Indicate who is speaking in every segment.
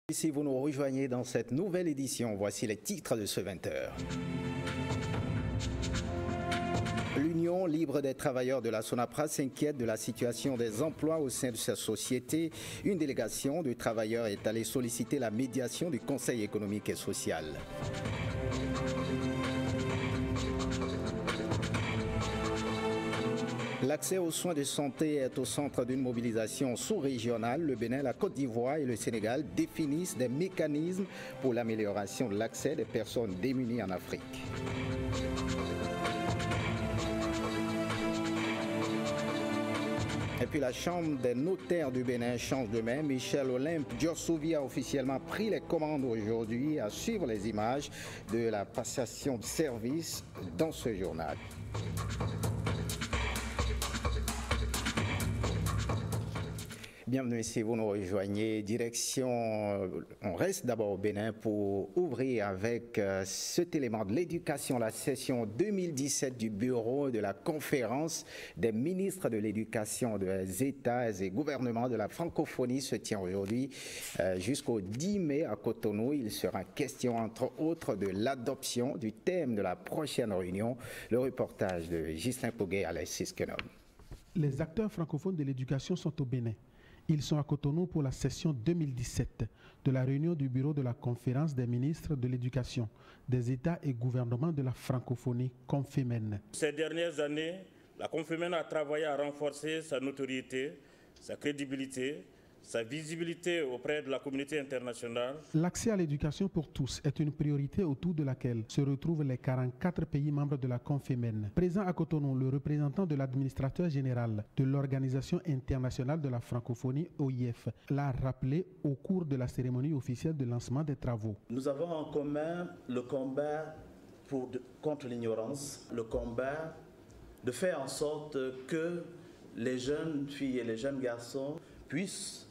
Speaker 1: Si vous nous rejoignez dans cette nouvelle édition, voici les titres de ce 20h. L'Union libre des travailleurs de la Sonapra s'inquiète de la situation des emplois au sein de sa société. Une délégation de travailleurs est allée solliciter la médiation du Conseil économique et social. L'accès aux soins de santé est au centre d'une mobilisation sous-régionale. Le Bénin, la Côte d'Ivoire et le Sénégal définissent des mécanismes pour l'amélioration de l'accès des personnes démunies en Afrique. Et puis la Chambre des notaires du Bénin change de main. Michel Olympe Diorsouvi a officiellement pris les commandes aujourd'hui à suivre les images de la passation de service dans ce journal. Bienvenue si vous nous rejoignez. Direction, on reste d'abord au Bénin pour ouvrir avec cet élément de l'éducation, la session 2017 du bureau de la conférence des ministres de l'éducation des États et gouvernements de la francophonie se tient aujourd'hui jusqu'au 10 mai à Cotonou. Il sera question entre autres de l'adoption du thème de la prochaine réunion. Le reportage de Ghislain Poguet à Alexis Kenom.
Speaker 2: Les acteurs francophones de l'éducation sont au Bénin. Ils sont à Cotonou pour la session 2017 de la réunion du bureau de la conférence des ministres de l'éducation, des États et gouvernements de la francophonie Confémen.
Speaker 3: Ces dernières années, la Confémen a travaillé à renforcer sa notoriété, sa crédibilité, sa visibilité auprès de la communauté internationale.
Speaker 2: L'accès à l'éducation pour tous est une priorité autour de laquelle se retrouvent les 44 pays membres de la Confémen. Présent à Cotonou, le représentant de l'administrateur général de l'Organisation internationale de la francophonie, OIF, l'a rappelé au cours de la cérémonie officielle de lancement des travaux.
Speaker 4: Nous avons en commun le combat contre l'ignorance, le combat de faire en sorte que les jeunes filles et les jeunes garçons puissent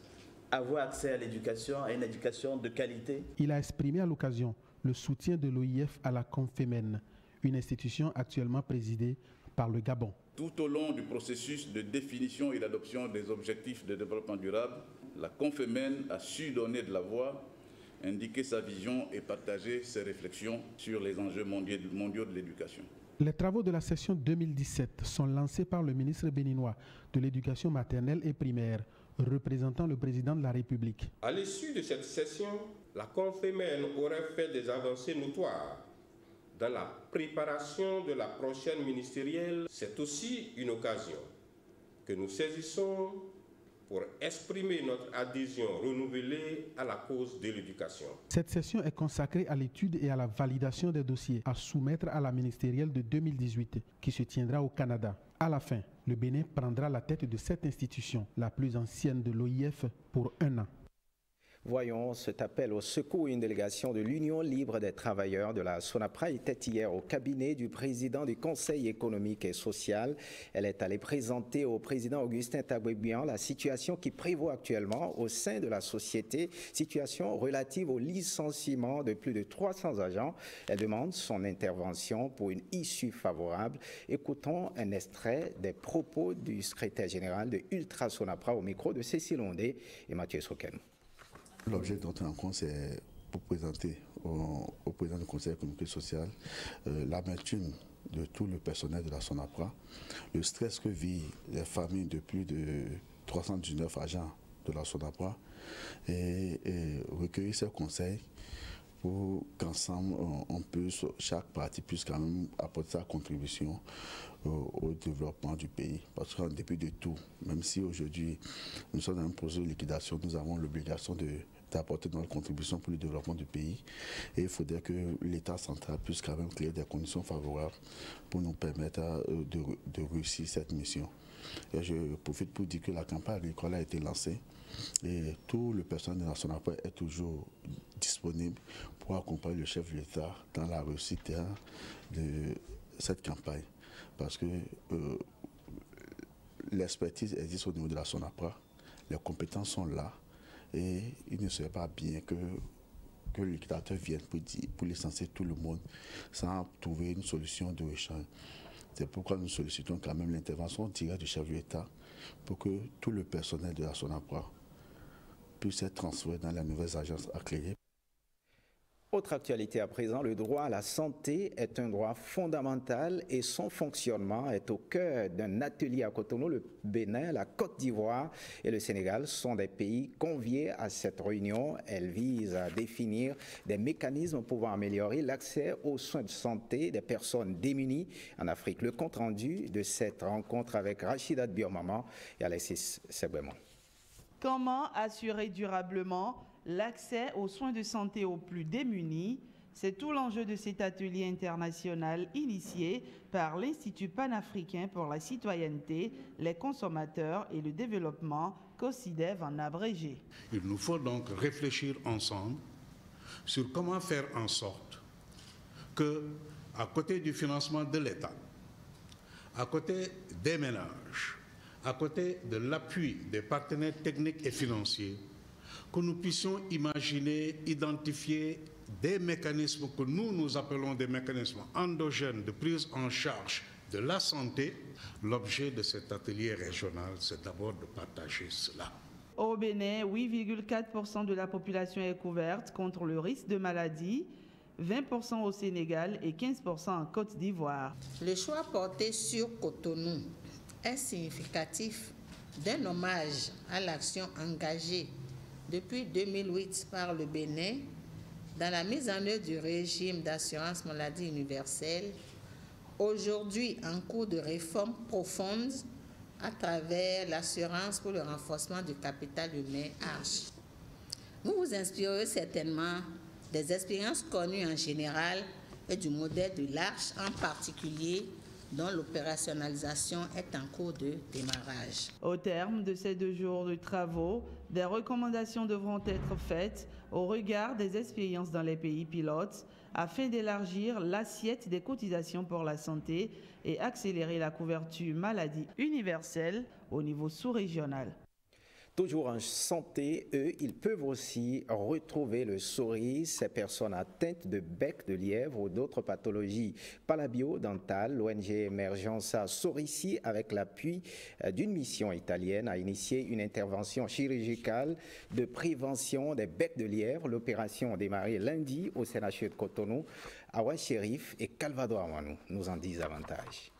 Speaker 4: avoir accès à l'éducation, à une éducation de qualité.
Speaker 2: Il a exprimé à l'occasion le soutien de l'OIF à la Confémen, une institution actuellement présidée par le Gabon.
Speaker 5: Tout au long du processus de définition et d'adoption des objectifs de développement durable, la Confémen a su donner de la voix, indiquer sa vision et partager ses réflexions sur les enjeux mondiaux de l'éducation.
Speaker 2: Les travaux de la session 2017 sont lancés par le ministre béninois de l'Éducation maternelle et primaire, représentant le président de la République.
Speaker 6: À l'issue de cette session, la Confémen aurait fait des avancées notoires dans la préparation de la prochaine ministérielle. C'est aussi une occasion que nous saisissons pour exprimer notre adhésion renouvelée à la cause de l'éducation.
Speaker 2: Cette session est consacrée à l'étude et à la validation des dossiers à soumettre à la ministérielle de 2018 qui se tiendra au Canada. À la fin, le Bénin prendra la tête de cette institution, la plus ancienne de l'OIF, pour 1 an.
Speaker 1: Voyons cet appel au secours. Une délégation de l'Union libre des travailleurs de la Sonapra était hier au cabinet du président du Conseil économique et social. Elle est allée présenter au président Augustin Tabué-Bian la situation qui prévaut actuellement au sein de la société, situation relative au licenciement de plus de 300 agents. Elle demande son intervention pour une issue favorable. Écoutons un extrait des propos du secrétaire général de Ultra Sonapra au micro de Cécile Ondé et Mathieu Soken.
Speaker 7: L'objet de notre rencontre, c'est pour présenter au président du Conseil économique et social l'amertume de tout le personnel de la Sonapra, le stress que vivent les familles de plus de 319 agents de la Sonapra et recueillir ces conseils pour qu'ensemble, chaque partie puisse quand même apporter sa contribution au développement du pays. Parce qu'en dépit de tout, même si aujourd'hui nous sommes dans un projet de liquidation, nous avons l'obligation d'apporter notre contribution pour le développement du pays. Et il faudrait que l'État central puisse quand même créer des conditions favorables pour nous permettre de réussir cette mission. Et je profite pour dire que la campagne agricole a été lancée et tout le personnel de la Sonapra est toujours disponible pour accompagner le chef de l'État dans la réussite de cette campagne. Parce que l'expertise existe au niveau de la Sonapra, les compétences sont là et il ne serait pas bien que le liquidateur vienne pour licencier tout le monde sans trouver une solution de rechange. C'est pourquoi nous sollicitons quand même l'intervention directe du chef de l'État pour que tout le personnel de la Sonapra puissent être transférés dans les nouvelles agences à créer.
Speaker 1: Autre actualité à présent, le droit à la santé est un droit fondamental et son fonctionnement est au cœur d'un atelier à Cotonou. Le Bénin, la Côte d'Ivoire et le Sénégal sont des pays conviés à cette réunion. Elle vise à définir des mécanismes pouvant améliorer l'accès aux soins de santé des personnes démunies en Afrique. Le compte-rendu de cette rencontre avec Rachida Biomama et Alexis Sebouémon.
Speaker 8: Comment assurer durablement l'accès aux soins de santé aux plus démunis? C'est tout l'enjeu de cet atelier international initié par l'Institut panafricain pour la citoyenneté, les consommateurs et le développement, COSIDEV en abrégé.
Speaker 9: Il nous faut donc réfléchir ensemble sur comment faire en sorte que, à côté du financement de l'État, à côté des ménages, à côté de l'appui des partenaires techniques et financiers, que nous puissions imaginer, identifier des mécanismes que nous appelons des mécanismes endogènes de prise en charge de la santé. L'objet de cet atelier régional, c'est d'abord de partager cela.
Speaker 8: Au Bénin, 8,4% de la population est couverte contre le risque de maladie, 20% au Sénégal et 15% en Côte d'Ivoire.
Speaker 10: Le choix porté sur Cotonou est significatif d'un hommage à l'action engagée depuis 2008 par le Bénin dans la mise en œuvre du régime d'assurance maladie universelle, aujourd'hui en cours de réforme profonde à travers l'assurance pour le renforcement du capital humain ARCH. Vous vous inspirez certainement des expériences connues en général et du modèle de l'ARCH en particulier, dont l'opérationnalisation est en cours de démarrage.
Speaker 8: Au terme de ces 2 jours de travaux, des recommandations devront être faites au regard des expériences dans les pays pilotes afin d'élargir l'assiette des cotisations pour la santé et accélérer la couverture maladie universelle au niveau sous-régional.
Speaker 1: Toujours en santé, eux, ils peuvent aussi retrouver le sourire. Ces personnes atteintes de bec de lièvre ou d'autres pathologies palabio-dentales, l'ONG Emergenza Sorici, avec l'appui d'une mission italienne, a initié une intervention chirurgicale de prévention des becs de lièvre. L'opération a démarré lundi au CNHU de Cotonou. Awa Chérif et Calvado Amanou nous en disent davantage.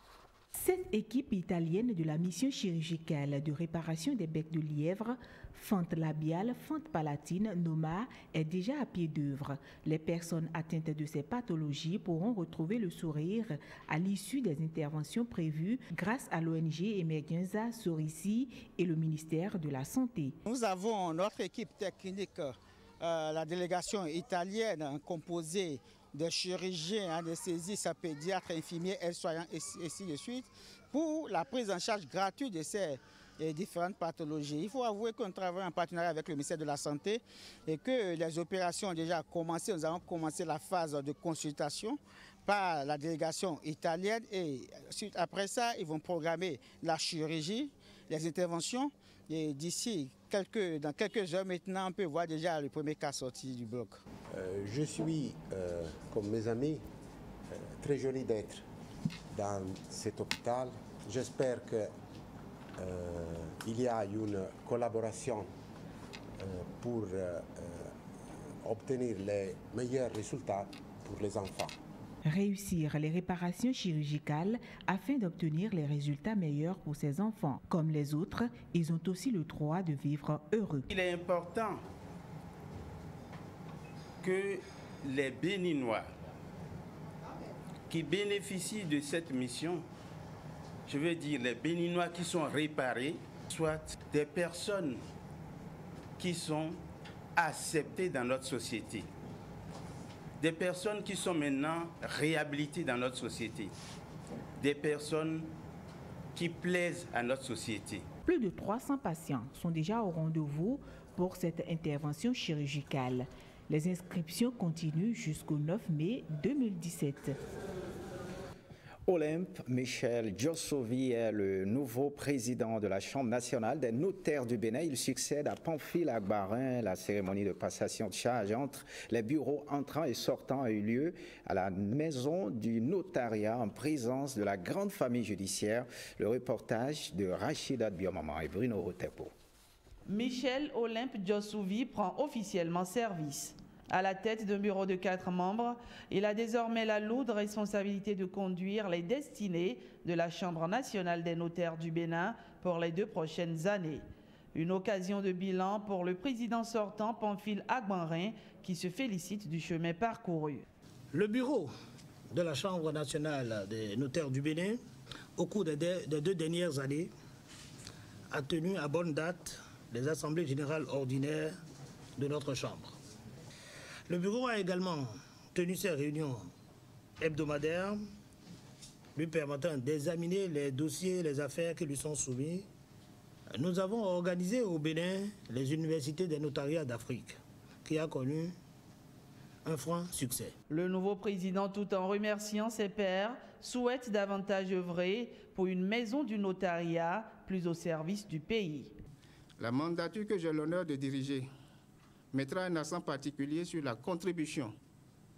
Speaker 11: Cette équipe italienne de la mission chirurgicale de réparation des becs de lièvre, fente labiale, fente palatine, NOMA, est déjà à pied d'œuvre. Les personnes atteintes de ces pathologies pourront retrouver le sourire à l'issue des interventions prévues grâce à l'ONG Emergenza Sorici et le ministère de la Santé.
Speaker 12: Nous avons notre équipe technique, la délégation italienne composée des chirurgiens, anesthésistes, pédiatres, infirmiers, aides-soignants et ainsi de suite, pour la prise en charge gratuite de ces différentes pathologies. Il faut avouer qu'on travaille en partenariat avec le ministère de la Santé et que les opérations ont déjà commencé. Nous avons commencé la phase de consultation par la délégation italienne et après ça, ils vont programmer la chirurgie, les interventions. Et d'ici dans quelques heures maintenant, on peut voir déjà le premier cas sorti du bloc.
Speaker 13: Je suis, comme mes amis, très jolie d'être dans cet hôpital. J'espère qu'il y a une collaboration pour obtenir les meilleurs résultats pour les enfants.
Speaker 11: Réussir les réparations chirurgicales afin d'obtenir les résultats meilleurs pour ces enfants. Comme les autres, ils ont aussi le droit de vivre heureux.
Speaker 14: Il est important que les Béninois qui bénéficient de cette mission, je veux dire les Béninois qui sont réparés, soient des personnes qui sont acceptées dans notre société. Des personnes qui sont maintenant réhabilitées dans notre société. Des personnes qui plaisent à notre société.
Speaker 11: Plus de 300 patients sont déjà au rendez-vous pour cette intervention chirurgicale. Les inscriptions continuent jusqu'au 9 mai 2017.
Speaker 1: Olympe Michel Djossovi est le nouveau président de la Chambre nationale des notaires du Bénin. Il succède à Pamphile Agbarin. La cérémonie de passation de charge entre les bureaux entrants et sortants a eu lieu à la maison du notariat en présence de la grande famille judiciaire. Le reportage de Rachida Biomama et Bruno Rotepo.
Speaker 8: Michel Olympe Djossouvi prend officiellement service. À la tête d'un bureau de 4 membres, il a désormais la lourde responsabilité de conduire les destinées de la Chambre nationale des notaires du Bénin pour les 2 prochaines années. Une occasion de bilan pour le président sortant Pamphile Agbanrin qui se félicite du chemin parcouru.
Speaker 15: Le bureau de la Chambre nationale des notaires du Bénin, au cours des 2 dernières années, a tenu à bonne date les assemblées générales ordinaires de notre Chambre. Le bureau a également tenu ses réunions hebdomadaires, lui permettant d'examiner les dossiers et les affaires qui lui sont soumis. Nous avons organisé au Bénin les universités des notariats d'Afrique, qui a connu un franc succès.
Speaker 8: Le nouveau président, tout en remerciant ses pairs, souhaite davantage œuvrer pour une maison du notariat plus au service du pays.
Speaker 16: La mandature que j'ai l'honneur de diriger mettra un accent particulier sur la contribution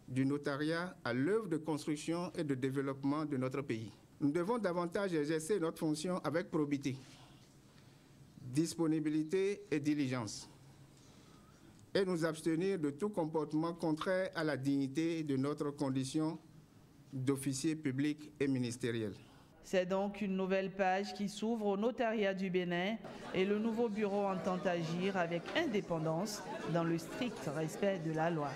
Speaker 16: du notariat à l'œuvre de construction et de développement de notre pays. Nous devons davantage exercer notre fonction avec probité, disponibilité et diligence, et nous abstenir de tout comportement contraire à la dignité de notre condition d'officier public et ministériel.
Speaker 8: C'est donc une nouvelle page qui s'ouvre au notariat du Bénin et le nouveau bureau entend agir avec indépendance dans le strict respect de la loi.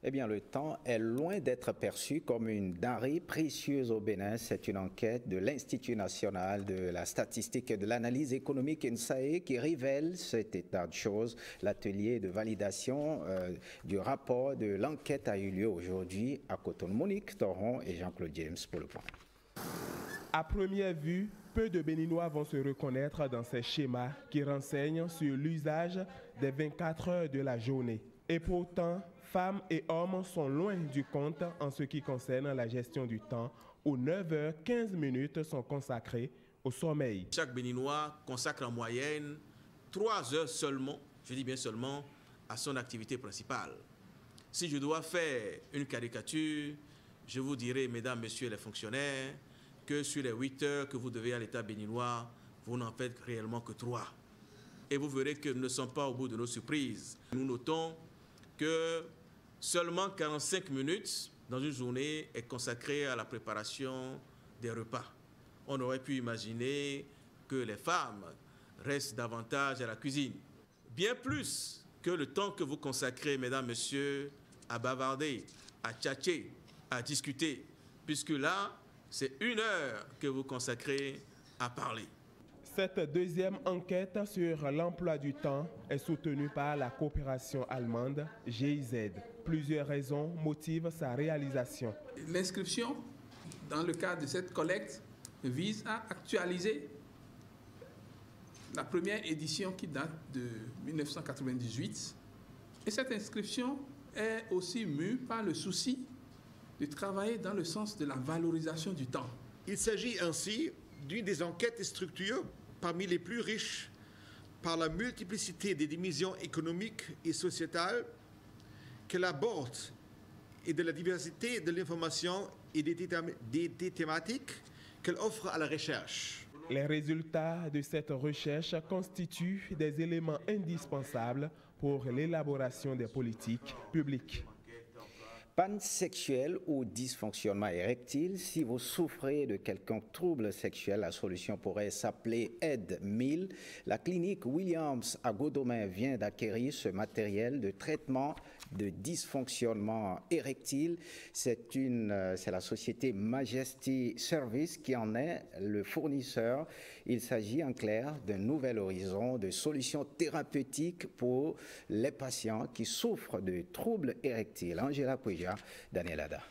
Speaker 1: Eh bien, le temps est loin d'être perçu comme une denrée précieuse au Bénin. C'est une enquête de l'Institut national de la statistique et de l'analyse économique INSAE qui révèle cet état de choses. L'atelier de validation du rapport de l'enquête a eu lieu aujourd'hui à Cotonou. Monique Toron et Jean-Claude James pour le point.
Speaker 17: À première vue, peu de Béninois vont se reconnaître dans ces schémas qui renseignent sur l'usage des 24 heures de la journée. Et pourtant, femmes et hommes sont loin du compte en ce qui concerne la gestion du temps, où 9h15 sont consacrées au sommeil.
Speaker 18: Chaque Béninois consacre en moyenne 3 heures seulement, je dis bien seulement, à son activité principale. Si je dois faire une caricature, je vous dirai, mesdames, messieurs les fonctionnaires, que sur les 8 heures que vous devez à l'État béninois, vous n'en faites réellement que 3. Et vous verrez que nous ne sommes pas au bout de nos surprises. Nous notons que seulement 45 minutes dans une journée est consacrée à la préparation des repas. On aurait pu imaginer que les femmes restent davantage à la cuisine. Bien plus que le temps que vous consacrez, mesdames, messieurs, à bavarder, à tchatcher, à discuter, puisque là, c'est 1 heure que vous consacrez à parler.
Speaker 17: Cette deuxième enquête sur l'emploi du temps est soutenue par la coopération allemande GIZ. Plusieurs raisons motivent sa réalisation.
Speaker 19: L'inscription dans le cadre de cette collecte vise à actualiser la première édition qui date de 1998. Et cette inscription est aussi mue par le souci de travailler dans le sens de la valorisation du temps.
Speaker 20: Il s'agit ainsi d'une des enquêtes structurées parmi les plus riches par la multiplicité des dimensions économiques et sociétales qu'elle aborde et de la diversité de l'information et des thématiques qu'elle offre à la recherche.
Speaker 17: Les résultats de cette recherche constituent des éléments indispensables pour l'élaboration des politiques publiques.
Speaker 1: Panne sexuelle ou dysfonctionnement érectile, si vous souffrez de quelconque trouble sexuel, la solution pourrait s'appeler Aide 1000. La clinique Williams à Godomain vient d'acquérir ce matériel de traitement de dysfonctionnement érectile. C'est la société Majesty Service qui en est le fournisseur. Il s'agit en clair d'un nouvel horizon de solutions thérapeutiques pour les patients qui souffrent de troubles érectiles. Angela Puja, Daniel Ada.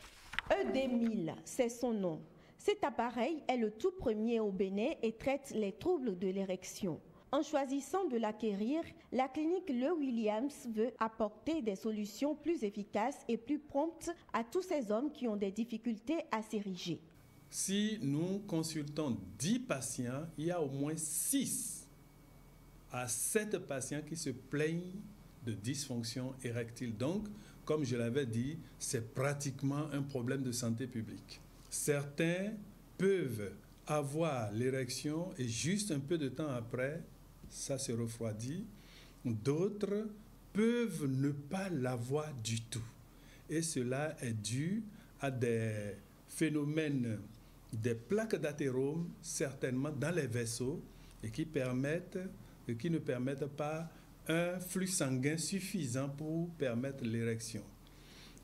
Speaker 21: ED1000, c'est son nom. Cet appareil est le tout premier au Bénin et traite les troubles de l'érection. En choisissant de l'acquérir, la clinique Le Williams veut apporter des solutions plus efficaces et plus promptes à tous ces hommes qui ont des difficultés à s'ériger.
Speaker 22: Si nous consultons 10 patients, il y a au moins 6 à 7 patients qui se plaignent de dysfonction érectile. Donc, comme je l'avais dit, c'est pratiquement un problème de santé publique. Certains peuvent avoir l'érection et juste un peu de temps après, ça se refroidit. D'autres peuvent ne pas l'avoir du tout. Et cela est dû à des phénomènes, des plaques d'athérome, certainement dans les vaisseaux, et qui ne permettent pas un flux sanguin suffisant pour permettre l'érection.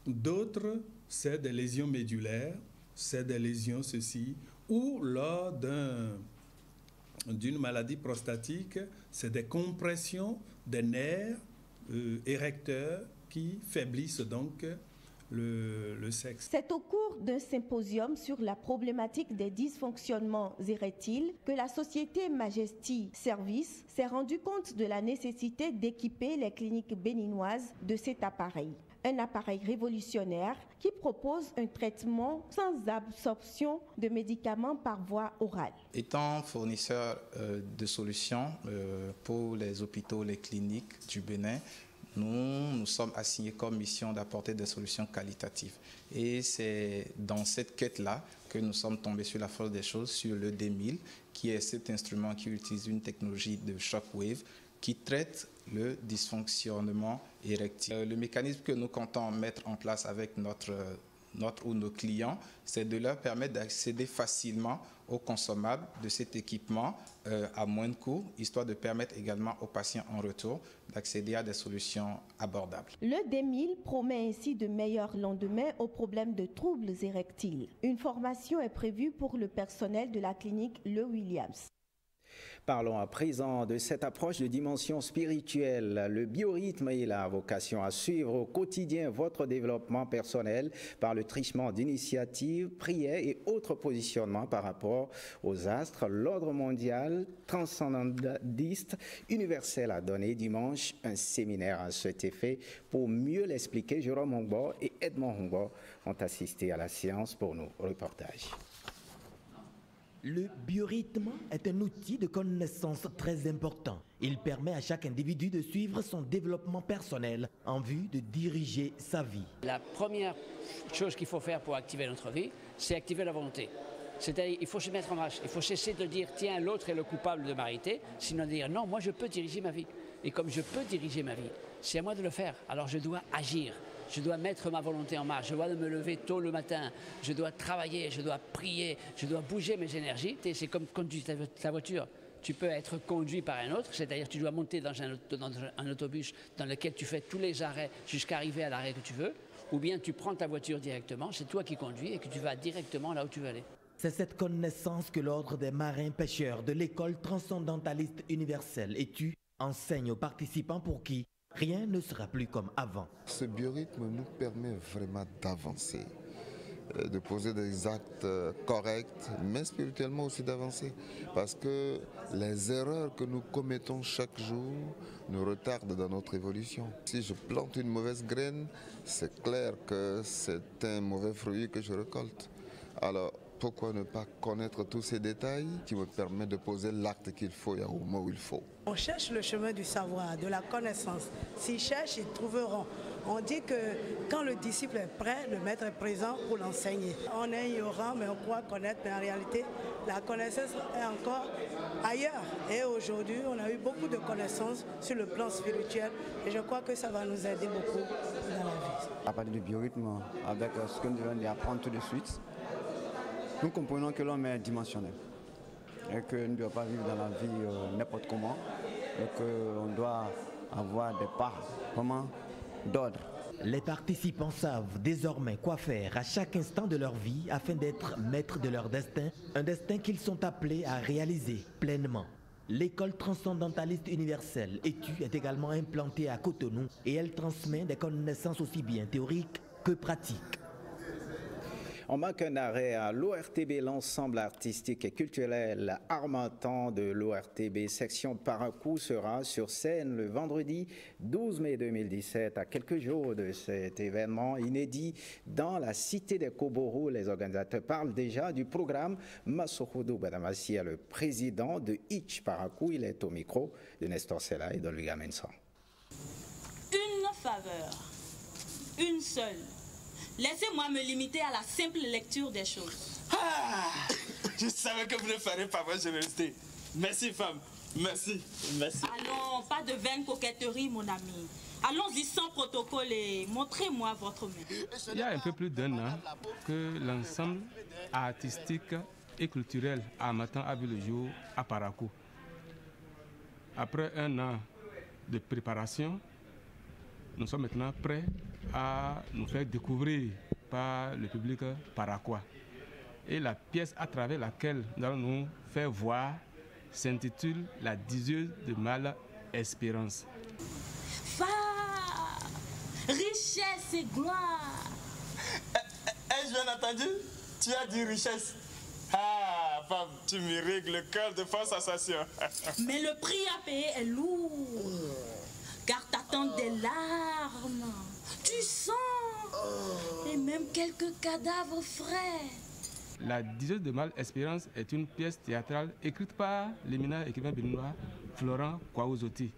Speaker 22: D'autres, c'est des lésions médulaires, c'est des lésions ceci, ou lors d'une maladie prostatique, c'est des compressions des nerfs érecteurs qui faiblissent donc le sexe.
Speaker 21: C'est au cours d'un symposium sur la problématique des dysfonctionnements érectiles que la société Majesty Service s'est rendue compte de la nécessité d'équiper les cliniques béninoises de cet appareil. Un appareil révolutionnaire qui propose un traitement sans absorption de médicaments par voie orale.
Speaker 3: Étant fournisseur de solutions pour les hôpitaux, les cliniques du Bénin, nous sommes assignés comme mission d'apporter des solutions qualitatives. Et c'est dans cette quête-là que nous sommes tombés sur la force des choses, sur le D1000, qui est cet instrument qui utilise une technologie de shockwave qui traite le dysfonctionnement érectile. Le mécanisme que nous comptons mettre en place avec notre ou nos clients, c'est de leur permettre d'accéder facilement aux consommables de cet équipement à moins de coûts, histoire de permettre également aux patients en retour d'accéder à des solutions abordables.
Speaker 21: Le D1000 promet ainsi de meilleurs lendemains aux problèmes de troubles érectiles. Une formation est prévue pour le personnel de la clinique Le Williams.
Speaker 1: Parlons à présent de cette approche de dimension spirituelle. Le biorhythme et la vocation à suivre au quotidien votre développement personnel par le truchement d'initiatives, prières et autres positionnements par rapport aux astres. L'ordre mondial transcendantiste universel a donné dimanche un séminaire à cet effet. Pour mieux l'expliquer, Jérôme Hongbo et Edmond Hongbo ont assisté à la séance pour nos reportages.
Speaker 4: Le biorhythme est un outil de connaissance très important. Il permet à chaque individu de suivre son développement personnel en vue de diriger sa vie.
Speaker 23: La première chose qu'il faut faire pour activer notre vie, c'est activer la volonté. C'est-à-dire il faut se mettre en marche. Il faut cesser de dire tiens, l'autre est le coupable de m'arrêter, sinon dire non, moi je peux diriger ma vie. Et comme je peux diriger ma vie, c'est à moi de le faire. Alors je dois agir. Je dois mettre ma volonté en marche, je dois me lever tôt le matin, je dois travailler, je dois prier, je dois bouger mes énergies. C'est comme conduire ta voiture. Tu peux être conduit par un autre, c'est-à-dire tu dois monter dans un autobus dans lequel tu fais tous les arrêts jusqu'à arriver à l'arrêt que tu veux, ou bien tu prends ta voiture directement, c'est toi qui conduis et que tu vas directement là où tu veux aller.
Speaker 4: C'est cette connaissance que l'Ordre des marins pêcheurs de l'école transcendentaliste universelle ETU enseigne aux participants pour qui rien ne sera plus comme avant.
Speaker 24: Ce biorhythme nous permet vraiment d'avancer, de poser des actes corrects, mais spirituellement aussi d'avancer. Parce que les erreurs que nous commettons chaque jour nous retardent dans notre évolution. Si je plante une mauvaise graine, c'est clair que c'est un mauvais fruit que je récolte. Alors, pourquoi ne pas connaître tous ces détails qui me permettent de poser l'acte qu'il faut et au moment où il faut.
Speaker 25: On cherche le chemin du savoir, de la connaissance. S'ils cherchent, ils trouveront. On dit que quand le disciple est prêt, le maître est présent pour l'enseigner. On est ignorant, mais on croit connaître, mais en réalité, la connaissance est encore ailleurs. Et aujourd'hui, on a eu beaucoup de connaissances sur le plan spirituel et je crois que ça va nous aider beaucoup dans la vie.
Speaker 26: À partir du biorhythme, avec ce que nous venons d'apprendre tout de suite, nous comprenons que l'homme est dimensionnel et qu'il ne doit pas vivre dans la vie n'importe comment et qu'on doit avoir des parts vraiment d'ordre.
Speaker 4: Les participants savent désormais quoi faire à chaque instant de leur vie afin d'être maîtres de leur destin, un destin qu'ils sont appelés à réaliser pleinement. L'école transcendentaliste universelle ETU est également implantée à Cotonou et elle transmet des connaissances aussi bien théoriques que pratiques.
Speaker 1: On marque un arrêt à l'ORTB, l'ensemble artistique et culturel Harmattan de l'ORTB, section de Parakou, sera sur scène le vendredi 12 mai 2017. À quelques jours de cet événement inédit dans la cité des Koborou, les organisateurs parlent déjà du programme. Massoudou Badamassia, le président de Itch Parakou, il est au micro de Nestor Sela et de Louis Gamensan.
Speaker 27: Une faveur, une seule. Laissez-moi me limiter à la simple lecture des choses.
Speaker 28: Ah, je savais que vous ne ferez pas votre générosité. Merci, femme.
Speaker 2: Merci. Merci.
Speaker 27: Allons, pas de vaine coquetterie, mon ami. Allons-y sans protocole et montrez-moi votre main.
Speaker 5: Il y a un peu plus d'un an que l'ensemble artistique et culturel à Matan a vu le jour à Parakou. Après un an de préparation, nous sommes maintenant prêts à nous faire découvrir par le public paraquois. Et la pièce à travers laquelle nous allons nous faire voir s'intitule La diseuse de mâle espérance.
Speaker 27: Richesse et gloire.
Speaker 2: Ai-je bien entendu? Tu as dit richesse. Ah, femme, tu me règles le cœur de force sensation.
Speaker 27: Mais le prix à payer est lourd. Car t'attends des larmes, du sang et même quelques cadavres frais.
Speaker 5: La diseuse de mâle espérance est une pièce théâtrale écrite par l'éminent écrivain béninois Florent Kwaouzoti.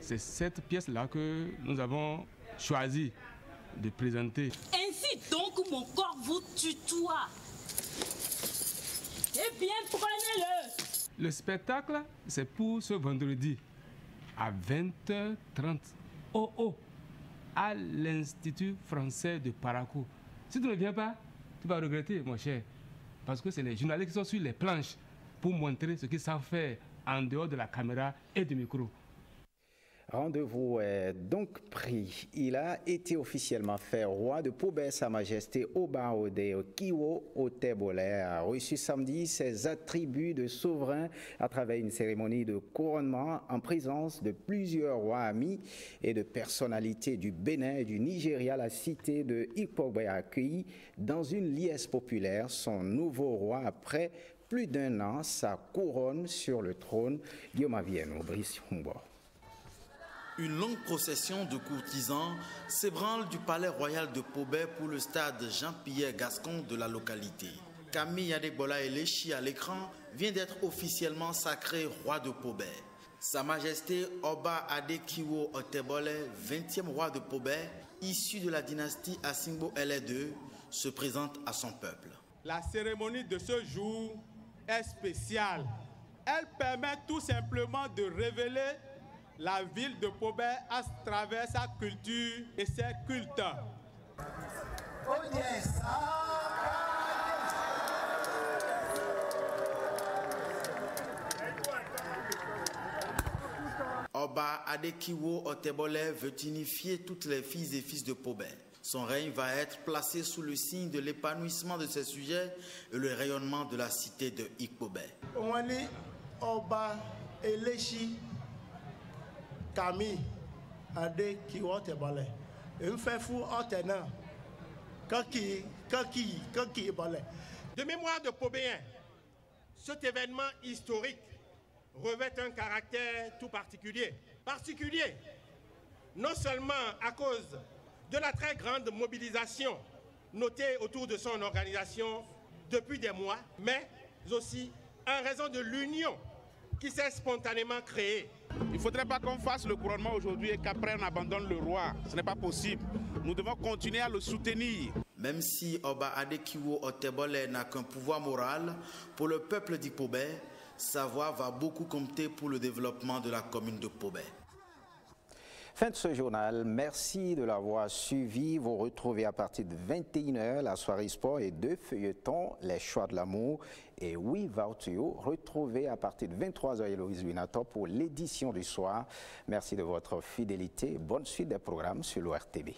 Speaker 5: C'est cette pièce-là que nous avons choisi de présenter.
Speaker 27: Ainsi donc mon corps vous tutoie. Eh bien, prenez-le.
Speaker 5: Le spectacle, c'est pour ce vendredi à 20h30 à l'Institut français de Parakou. Si tu ne viens pas, tu vas regretter, mon cher, parce que c'est les journalistes qui sont sur les planches pour montrer ce qu'ils savent faire en dehors de la caméra et du micro.
Speaker 1: Rendez-vous est donc pris. Il a été officiellement fait roi de Pobé. Sa Majesté Oba Ode Kiwo Otebole a reçu samedi ses attributs de souverain à travers une cérémonie de couronnement en présence de plusieurs rois amis et de personnalités du Bénin et du Nigeria. La cité de Ikpogbe a accueilli dans une liesse populaire son nouveau roi après plus d'un an sa couronne sur le trône. Guillaume Avienne, Brice Humbo.
Speaker 6: Une longue procession de courtisans s'ébranle du palais royal de Pobé pour le stade Jean-Pierre Gascon de la localité. Camille Adegbola Elechi à l'écran vient d'être officiellement sacré roi de Pobé. Sa Majesté Oba Adekiwo Otebole, 20e roi de Pobé, issu de la dynastie Asingbo LE2, se présente à son peuple.
Speaker 7: La cérémonie de ce jour est spéciale. Elle permet tout simplement de révéler la ville de Pobé à travers sa culture et ses cultes.
Speaker 6: Oba Adekiwo Otebole veut unifier toutes les filles et fils de Pobé. Son règne va être placé sous le signe de l'épanouissement de ses sujets et le rayonnement de la cité de Ikpobé.
Speaker 7: Oba Elechi Camille Adekiwo Otebole. Un fait fou en tenant. De mémoire de Pobéen, cet événement historique revêt un caractère tout particulier. Particulier, non seulement à cause de la très grande mobilisation notée autour de son organisation depuis des mois, mais aussi en raison de l'union qui s'est spontanément créée.
Speaker 9: Il ne faudrait pas qu'on fasse le couronnement aujourd'hui et qu'après on abandonne le roi. Ce n'est pas possible. Nous devons continuer à le soutenir.
Speaker 6: Même si Oba Adekiwo Otebole n'a qu'un pouvoir moral, pour le peuple d'Ikpobé, sa voix va beaucoup compter pour le développement de la commune de Pobé.
Speaker 1: Fin de ce journal. Merci de l'avoir suivi. Vous retrouvez à partir de 21h la soirée sport et 2 feuilletons, les choix de l'amour et oui, Vautio. Retrouvez à partir de 23h Héloïse Winato pour l'édition du soir. Merci de votre fidélité. Bonne suite des programmes sur l'ORTB.